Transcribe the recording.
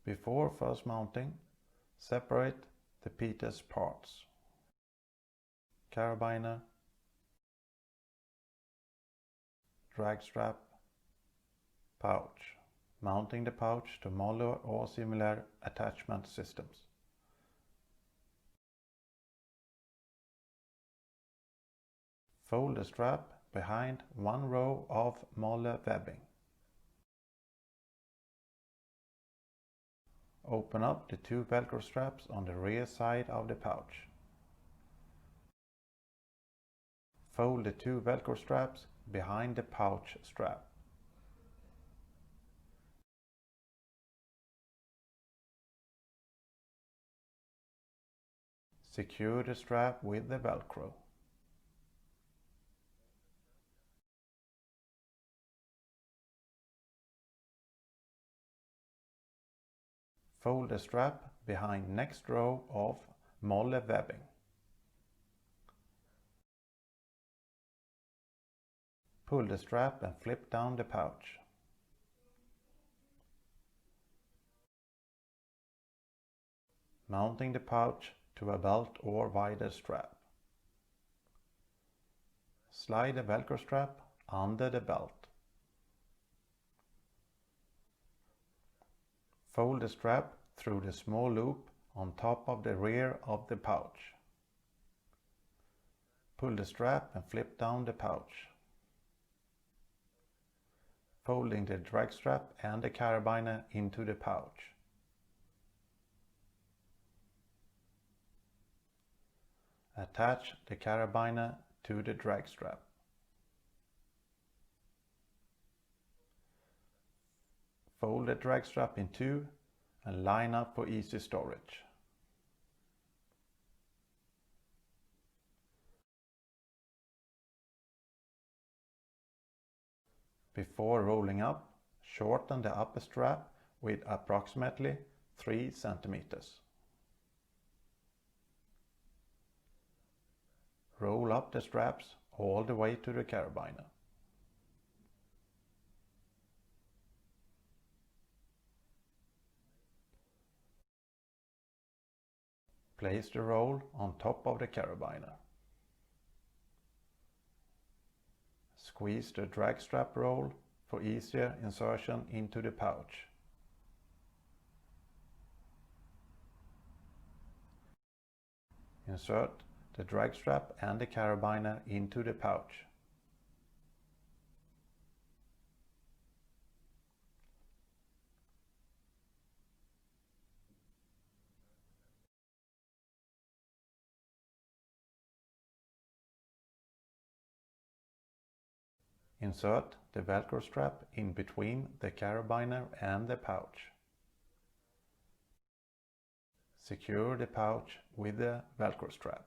Before first mounting, separate the TES parts. Carabiner, drag strap, pouch. Mounting the pouch to molar or similar attachment systems. Fold the strap behind one row of molar webbing. Open up the two Velcro straps on the rear side of the pouch. Fold the two Velcro straps behind the pouch strap. Secure the strap with the Velcro. Fold the strap behind next row of molar webbing. Pull the strap and flip down the pouch. Mounting the pouch to a belt or wider strap. Slide the Velcro strap under the belt. Fold the strap through the small loop on top of the rear of the pouch. Pull the strap and flip down the pouch. Folding the drag strap and the carabiner into the pouch. Attach the carabiner to the drag strap. Fold the drag strap in two and line up for easy storage. Before rolling up, shorten the upper strap with approximately 3 centimeters. Roll up the straps all the way to the carabiner. Place the roll on top of the carabiner. Squeeze the drag strap roll for easier insertion into the pouch. Insert the drag strap and the carabiner into the pouch. Insert the Velcro strap in between the carabiner and the pouch. Secure the pouch with the Velcro strap.